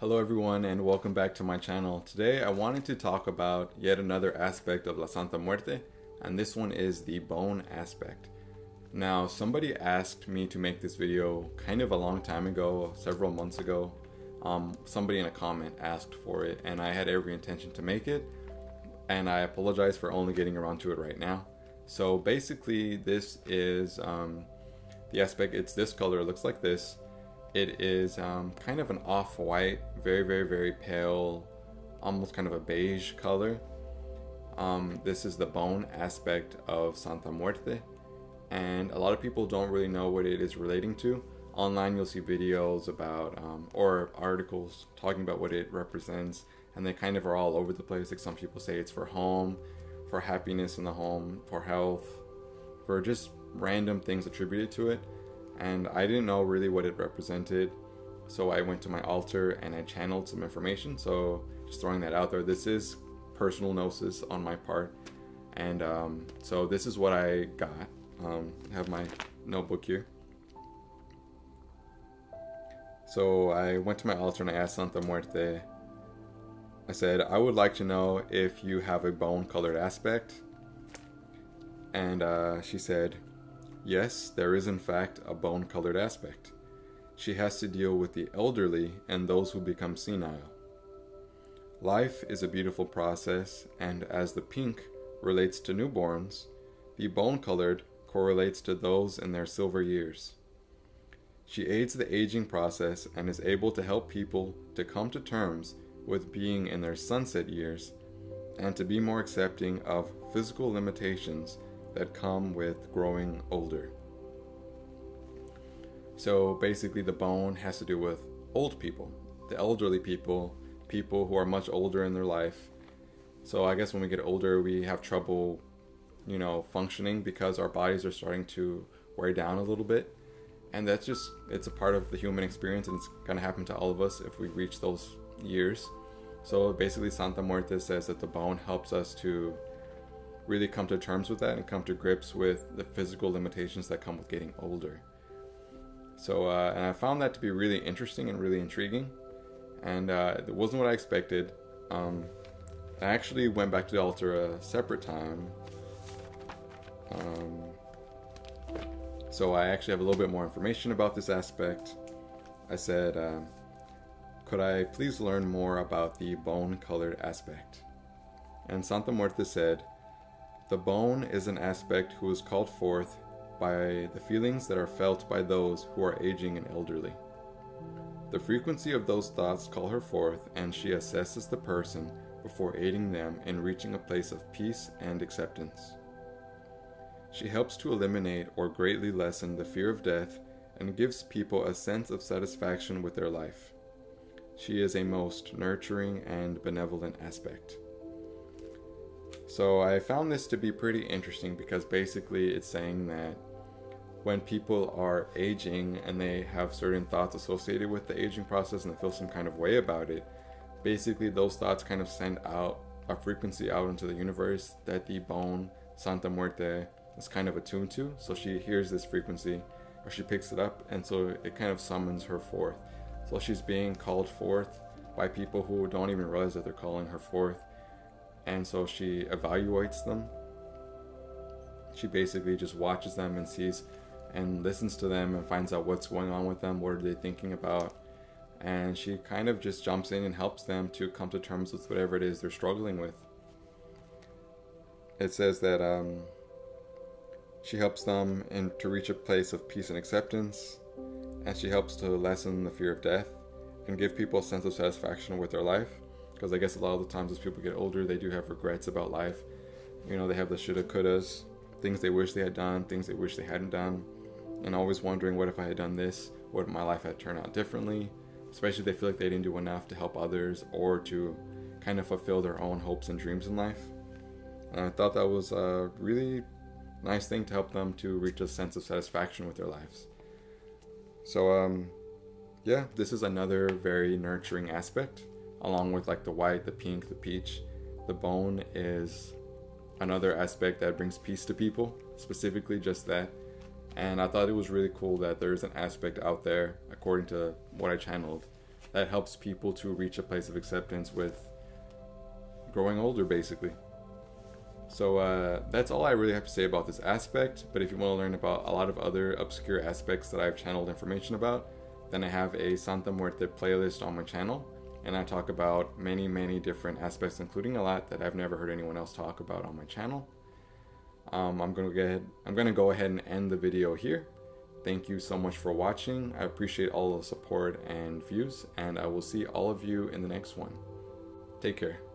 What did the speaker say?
Hello everyone and welcome back to my channel. Today I wanted to talk about yet another aspect of La Santa Muerte, and this one is the bone aspect. Now somebody asked me to make this video kind of a long time ago, several months ago. Somebody in a comment asked for it and I had every intention to make it, and I apologize for only getting around to it right now. So basically this is the aspect. It's this color, it looks like this. It is kind of an off-white, very pale, almost kind of a beige color. This is the bone aspect of Santa Muerte, and a lot of people don't really know what it is relating to. Online you'll see videos about, or articles talking about what it represents, and they kind of are all over the place. Like some people say it's for home, for happiness in the home, for health, for just random things attributed to it. And I didn't know really what it represented, so I went to my altar and I channeled some information. So just throwing that out there, this is personal gnosis on my part, and so this is what I got. I have my notebook here. So I went to my altar and I asked Santa Muerte, I said, I would like to know if you have a bone colored aspect. And she said, yes, there is in fact a bone-colored aspect. She has to deal with the elderly and those who become senile. Life is a beautiful process, and as the pink relates to newborns, the bone-colored correlates to those in their silver years. She aids the aging process and is able to help people to come to terms with being in their sunset years and to be more accepting of physical limitations that come with growing older. So basically the bone has to do with old people, the elderly people, people who are much older in their life. So I guess when we get older we have trouble, functioning because our bodies are starting to wear down a little bit. And that's just, it's a part of the human experience, and it's going to happen to all of us if we reach those years. So basically Santa Muerte says that the bone helps us to really come to terms with that and come to grips with the physical limitations that come with getting older. So and I found that to be really interesting and really intriguing, and it wasn't what I expected. I actually went back to the altar a separate time, so I actually have a little bit more information about this aspect. I said, could I please learn more about the bone colored aspect? And Santa Muerte said, the bone is an aspect who is called forth by the feelings that are felt by those who are aging and elderly. The frequency of those thoughts call her forth, and she assesses the person before aiding them in reaching a place of peace and acceptance. She helps to eliminate or greatly lessen the fear of death and gives people a sense of satisfaction with their life. She is a most nurturing and benevolent aspect. So I found this to be pretty interesting because basically it's saying that when people are aging and they have certain thoughts associated with the aging process and they feel some kind of way about it, basically those thoughts kind of send out a frequency out into the universe that the bone, Santa Muerte, is kind of attuned to. So she hears this frequency, or she picks it up, and so it kind of summons her forth. So she's being called forth by people who don't even realize that they're calling her forth. And so she evaluates them. She basically just watches them and sees and listens to them and finds out what's going on with them, what are they thinking about, and she kind of just jumps in and helps them to come to terms with whatever it is they're struggling with. It says that she helps them to reach a place of peace and acceptance, and she helps to lessen the fear of death and give people a sense of satisfaction with their life. Because I guess a lot of the times as people get older, they do have regrets about life. They have the shoulda, couldas, things they wish they had done, things they wish they hadn't done, and always wondering, what if I had done this? What if my life had turned out differently? Especially if they feel like they didn't do enough to help others or to kind of fulfill their own hopes and dreams in life. And I thought that was a really nice thing to help them to reach a sense of satisfaction with their lives. So yeah, this is another very nurturing aspect. Along with like the white, the pink, the peach, the bone is another aspect that brings peace to people, specifically just that. And I thought it was really cool that there's an aspect out there, according to what I channeled, that helps people to reach a place of acceptance with growing older, basically. So that's all I really have to say about this aspect. But if you want to learn about a lot of other obscure aspects that I've channeled information about, then I have a Santa Muerte playlist on my channel, and I talk about many different aspects, including a lot that I've never heard anyone else talk about on my channel. I'm gonna go ahead and end the video here. Thank you so much for watching. I appreciate all the support and views, and I will see all of you in the next one. Take care.